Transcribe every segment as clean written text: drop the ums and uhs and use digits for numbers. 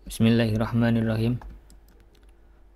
Bismillahirrahmanirrahim.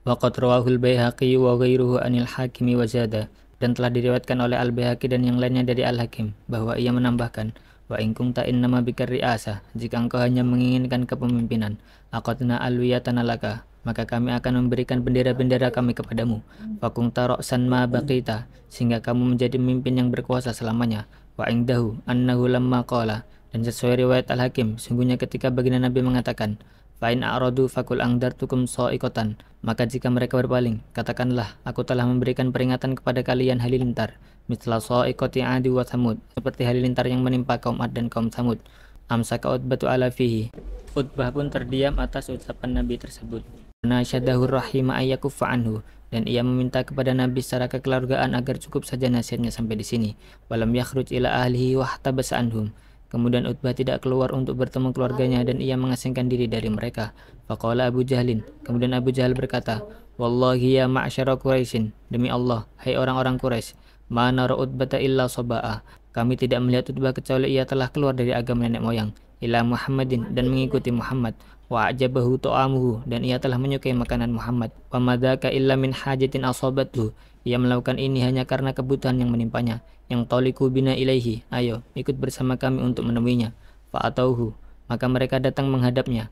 Waqad rawahul Baihaqi wa ghairuhu anil Hakimi wa zada, dan telah diriwayatkan oleh Al-Baihaqi dan yang lainnya dari Al-Hakim bahwa ia menambahkan, wa in kunta innama bikar ri'asah, jika engkau hanya menginginkan kepemimpinan, aqadna alwiyatana laka, maka kami akan memberikan bendera-bendera kami kepadamu. Fakungta ra'san ma baqita, sehingga kamu menjadi pemimpin yang berkuasa selamanya. Wa indahu annahu lamma qala, dan sesuai riwayat Al-Hakim, sungguhnya ketika baginda Nabi mengatakan, fa'in a'radu fakul angdartukum so'ikotan, maka jika mereka berpaling, katakanlah, aku telah memberikan peringatan kepada kalian halilintar, misla so'ikoti adi wa samud, seperti halilintar yang menimpa kaum Ad dan kaum Samud. Amsaka Utbatu ala fihi, Utbah pun terdiam atas ucapan Nabi tersebut. Nasyadahur rahima ayyakuffa anhu, dan ia meminta kepada Nabi secara kekeluargaan agar cukup saja nasihatnya sampai di sini. Walam yakhruj ila ahlihi wahtabasa anhum. Kemudian Utbah tidak keluar untuk bertemu keluarganya dan ia mengasingkan diri dari mereka. Faqala Abu Jahlin, kemudian Abu Jahal berkata, Wallahi ya ma'asyara Quraisyin, demi Allah, hai orang-orang Quraisy, ma nara Utbata illa sabaa, kami tidak melihat Utbah kecuali ia telah keluar dari agama nenek moyang, ila Muhammadin, dan mengikuti Muhammad, wa ajabahu ta'amuhu, dan ia telah menyukai makanan Muhammad, wa madaka illa min hajatin asabathu, ia melakukan ini hanya karena kebutuhan yang menimpanya. Yang toliku bina ilaihi, ayo ikut bersama kami untuk menemuinya. Fa'atauhu, maka mereka datang menghadapnya.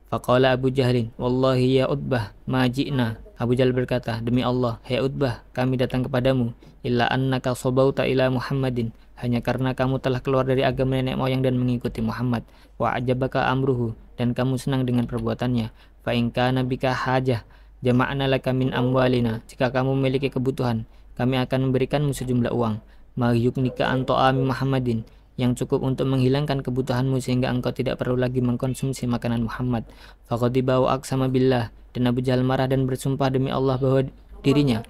Faqala Abu Jahlin, Wallahi ya Utbah, ma ji'na. Abu Jahal berkata, demi Allah, hai Utbah, kami datang kepadamu, illa annaka sabauta ila Muhammadin, hanya karena kamu telah keluar dari agama nenek moyang dan mengikuti Muhammad. Wa ajabaka amruhu, dan kamu senang dengan perbuatannya. Fa in kana bika hajah, jama'na laka min amwalina, jika kamu memiliki kebutuhan, kami akan memberikanmu sejumlah uang. Ma yuknika an ta'ami Muhammadin, yang cukup untuk menghilangkan kebutuhanmu sehingga engkau tidak perlu lagi mengkonsumsi makanan Muhammad. Faqadiba wa aqsama billah, dan Abu Jahal marah dan bersumpah demi Allah bahwa dirinya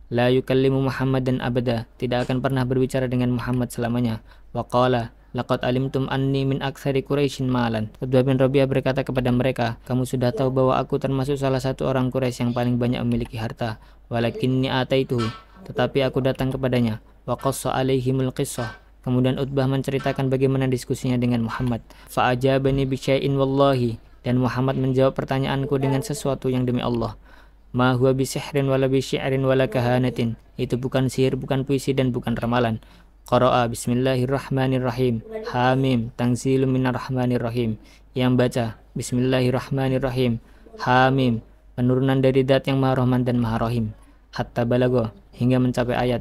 la yukallimu Muhammadan abada, tidak akan pernah berbicara dengan Muhammad selamanya. Wa qala laqad alimtum anni min aktsari Quraisyin malan. Utbah bin Rabi'ah berkata kepada mereka, kamu sudah tahu bahwa aku termasuk salah satu orang Quraisy yang paling banyak memiliki harta. Walakinni ataituhu, tetapi aku datang kepadanya. Wa qassa alaihimul qissah, kemudian Utbah menceritakan bagaimana diskusinya dengan Muhammad. Fa'ajabani bisyai'in wallahi, dan Muhammad menjawab pertanyaanku dengan sesuatu yang demi Allah. Ma huwa bisihrin wala bisyi'rin wala kahanatin, itu bukan sihir, bukan puisi, dan bukan ramalan. Qara'a bismillahirrahmanirrahim, hamim, tanzilum minarrahmanirrahim, yang baca bismillahirrahmanirrahim, hamim, penurunan dari Dat yang Maha Rahman dan Maha Rahim, hatta balago, hingga mencapai ayat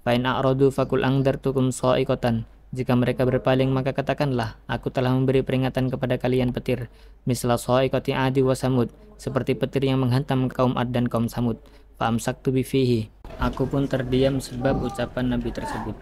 fa'in a'radu fakul angdartukum so'ikotan, jika mereka berpaling maka katakanlah, aku telah memberi peringatan kepada kalian petir, misla so'ikoti adi wa samud, seperti petir yang menghantam kaum Ad dan kaum Samud. Fa'amsaktu bifihi, aku pun terdiam sebab ucapan Nabi tersebut.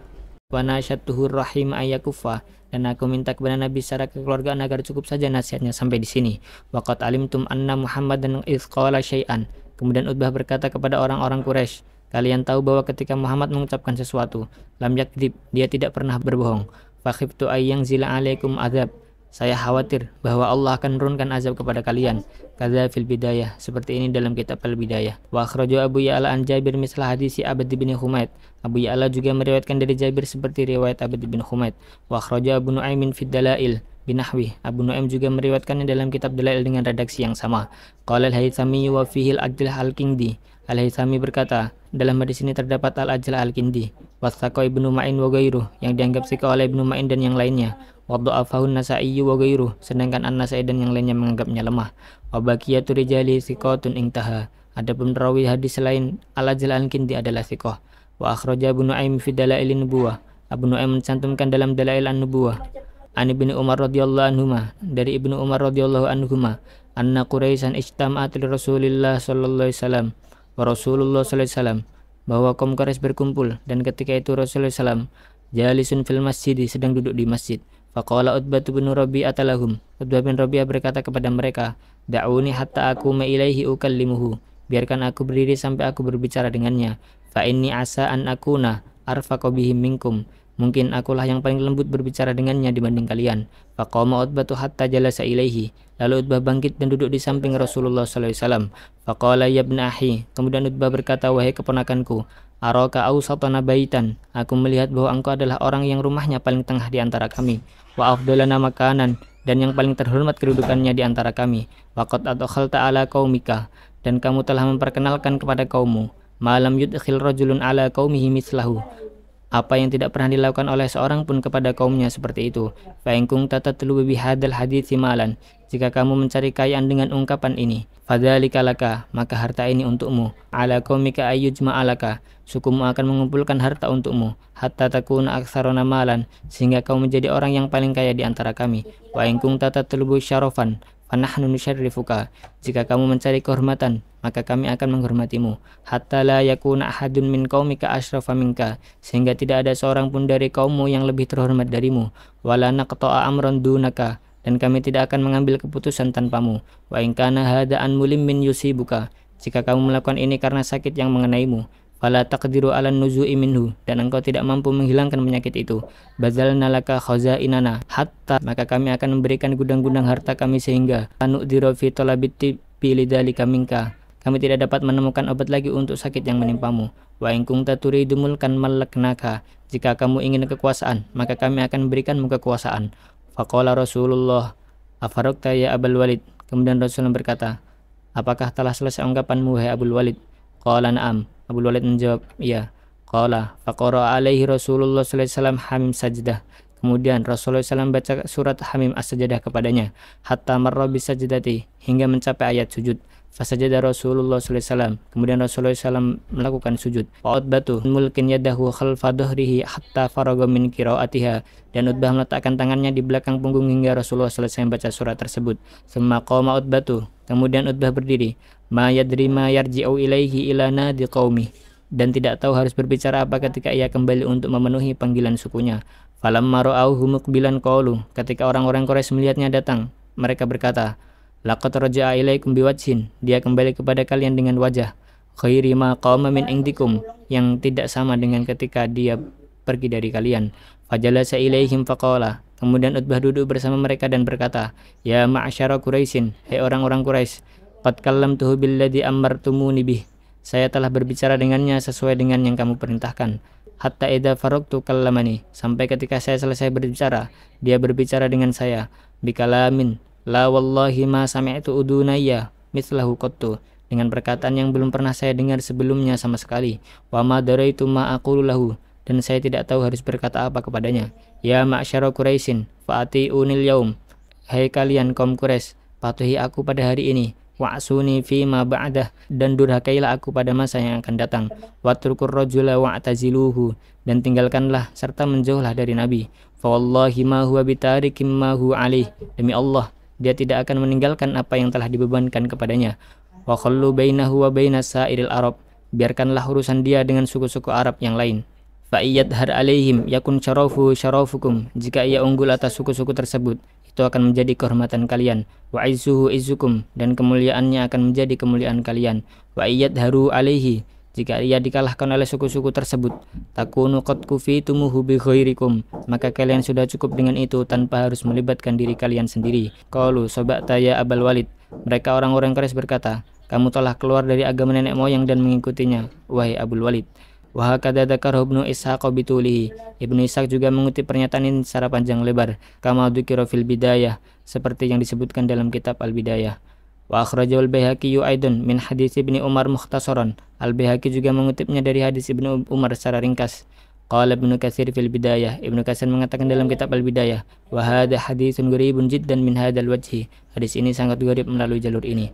Wa nasyatuhur rahim ayyakuffa, dan aku minta kepada Nabi secara kekeluargaan agar cukup saja nasihatnya sampai di sini. Waqad alimtum anna Muhammadan idz qala syai'an, kemudian Utbah berkata kepada orang-orang Quraisy, kalian tahu bahwa ketika Muhammad mengucapkan sesuatu, lam yakdzib, dia tidak pernah berbohong. Fakhiftu ayyang zila alaikum azab, saya khawatir bahwa Allah akan menurunkan azab kepada kalian. Kadza fil bidayah, seperti ini dalam kitab Al-Bidayah. Wa akhraja Abu Ya'la an Jabir mislah hadisi Abd bin Humaid, Abu Ya'la juga meriwayatkan dari Jabir seperti riwayat Abd bin Humaid. Wa akhraja Abu Nu'aimin fid Dalail binahwi, Abu Nu'aim juga meriwayatkannya dalam kitab Dalail dengan redaksi yang sama. Qala al-Haythami wa fihi al-Ajlah al-Kindi, Al-Haythami berkata, dalam hadis ini terdapat Al-Ajlah al-Kindi, wathaqah Ibnu Ma'in wa ghairuh, yang dianggap thiqah oleh Ibnu Ma'in dan yang lainnya, wa dha'afahu an-Nasa'i wa ghairuh, sedangkan An-Nasa'i dan yang lainnya menganggapnya lemah. Wa baqiyatu rijali thiqatun intaha, adapun perawi hadis selain Al-Ajlah al-Kindi adalah thiqah. Wa akhraja Ibnu Nu'aim fi Dalailin Nubuwah, Abu Nu'aim mencantumkan dalam Dalail an-Nubuwah an Ibnu Umar radhiyallahu anhuma, dari Ibnu Umar radhiyallahu anhuma, anna Quraisyan ijtama'at li Rasulillah sallallahu alaihi wasallam wa Rasulullah sallallahu alaihi wasallam, bahwa kaum Quraisy berkumpul dan ketika itu Rasulullah sallallahu jalisun fil masjid, sedang duduk di masjid. Faqala Utbah bin Rabi'ah lahum, Utbah bin Rabi'ah berkata kepada mereka, da'uni hatta aquma ilaihi ukallimuhu, biarkan aku berdiri sampai aku berbicara dengannya. Fa inni asa an akuna arfaqa bihim minkum, mungkin akulah yang paling lembut berbicara dengannya dibanding kalian. Faqama Utbah hatta jalasa ilaihi, lalu Utbah bangkit dan duduk di samping Rasulullah sallallahu alaihi wasallam. Faqala ya ibn akhi, kemudian Utbah berkata, wahai keponakanku, araka awsatana baitan, aku melihat bahwa engkau adalah orang yang rumahnya paling tengah di antara kami, wa afdalana makanan, dan yang paling terhormat kedudukannya di antara kami. Waqad adkhalta ala qaumika, dan kamu telah memperkenalkan kepada kaummu, malam yudkhil rajulun ala qaumihi mislahu, apa yang tidak pernah dilakukan oleh seorang pun kepada kaumnya seperti itu. Fa in kunta tatlubu bihadzal hadithi malan, jika kamu mencari kekayaan dengan ungkapan ini, fadzalika laka, maka harta ini untukmu. Ala qaumika ayyujma'alaka, sukumu akan mengumpulkan harta untukmu. Hatta takuna aktsaruna malan, sehingga kamu menjadi orang yang paling kaya di antara kami. Wa in kunta tatlubu syarafan, fanahnu nusyarrifuka, jika kamu mencari kehormatan, maka kami akan menghormatimu. Hatta la yakuna ahadun min qaumika asyrafa minka, sehingga tidak ada seorang pun dari kaummu yang lebih terhormat darimu. Wala naqta'a amran dunaka, dan kami tidak akan mengambil keputusan tanpamu. Wa in kana hadza an mulimmin yusibuka, jika kamu melakukan ini karena sakit yang mengenaimu, fala taqdiru 'alan nuzu'i minhu, dan engkau tidak mampu menghilangkan penyakit itu. Bazalna laka khazainana hatta, maka kami akan memberikan gudang-gudang harta kami sehingga anu'dhiru fi talabit tibbi lidzalika minka, kami tidak dapat menemukan obat lagi untuk sakit yang menimpamu. Wa in kunta turidu mulkan malaknaka, jika kamu ingin kekuasaan, maka kami akan memberikanmu kekuasaan. Faqala Rasulullah, afaraqta ya Abul Walid, kemudian Rasulullah berkata, apakah telah selesai ungkapanmu wahai Abul Walid? Qala na'am, Abul Walid menjawab, iya. Qala faqara alaihi Rasulullah sallallahu alaihi wasallam Hamim sajdah, kemudian Rasulullah SAW baca surat Hamim as-sajdah kepadanya, hatta marra bisajdati, hingga mencapai ayat sujud. Fasajada Rasulullah sallallahu alaihi wasallam, kemudian Rasulullah SAW melakukan sujud. Wa Utbatu mulkin yadahu khalfa dhahrihi hatta faraga min qiraatiha, dan Utbah meletakkan tangannya di belakang punggung hingga Rasulullah selesai membaca surat tersebut. Summa qama Utbatu, kemudian Utbah berdiri, ma yadri ma yarji'u ilaihi ila nadi qaumi, dan tidak tahu harus berbicara apa ketika ia kembali untuk memenuhi panggilan sukunya. Falamma ra'auhu muqbilan qalu, ketika orang-orang Quraisy melihatnya datang, mereka berkata, laqad raja'a ilaikum biwajhin, dia kembali kepada kalian dengan wajah, khairi ma qama min indikum, yang tidak sama dengan ketika dia pergi dari kalian. Fajalasa ilaihim faqala, kemudian Utbah duduk bersama mereka dan berkata, ya ma'asyara Quraisyin, hai orang-orang Quraisy, qad kallamtuhu billadzi amartumuni bih, saya telah berbicara dengannya sesuai dengan yang kamu perintahkan. Hatta idza faraqtu kallamani, sampai ketika saya selesai berbicara, dia berbicara dengan saya, bikalamin la wallahi ma sami'tu udunayya mithlahu qattu, dengan perkataan yang belum pernah saya dengar sebelumnya sama sekali. Wa ma daraitu ma aqulu lahu, dan saya tidak tahu harus berkata apa kepadanya. Ya ma'syara Quraisyin fa'ati'unil yaum, hai kalian kaum Quraisy, patuhi aku pada hari ini. Wa'suni fi ma ba'dah, dan durhakailah aku pada masa yang akan datang. Watrukur rajula wa'taziluhu, dan tinggalkanlah serta menjauhlah dari Nabi. Fa wallahi ma huwa bitarikim ma huwa alaih, demi Allah, dia tidak akan meninggalkan apa yang telah dibebankan kepadanya. Wa khallu bainahu wa bainas sa'iril Arab, biarkanlah urusan dia dengan suku-suku Arab yang lain. Fa iyadhar alaihim yakun syarafu syarafukum, jika ia unggul atas suku-suku tersebut, itu akan menjadi kehormatan kalian. Wa izzuhu izzukum, dan kemuliaannya akan menjadi kemuliaan kalian. Wa iyadharu alaihi, jika ia dikalahkan oleh suku-suku tersebut, takunu qad kufitumuhu bi ghairikum, maka kalian sudah cukup dengan itu tanpa harus melibatkan diri kalian sendiri. Qalu sabata ya Abul Walid, mereka orang-orang Quraisy berkata, kamu telah keluar dari agama nenek moyang dan mengikutinya, wahai Abul Walid. Wa hakadza dzakara Ibnu Ishaq bitulihi, Ibnu Ishaq juga mengutip pernyataan ini secara panjang lebar, kama dzukira fil bidayah, seperti yang disebutkan dalam kitab Al-Bidayah. Wa akhrajahu al-Baihaqi aidan min hadits Ibnu Umar mukhtasaran, Al-Baihaqi juga mengutipnya dari hadis Ibnu Umar secara ringkas. Qala Ibnu Katsir fil Bidayah, Ibnu Katsir mengatakan dalam kitab Al-Bidayah, wa hadza haditsun gharibun jiddan min hadzal wajhi, hadis ini sangat gharib melalui jalur ini.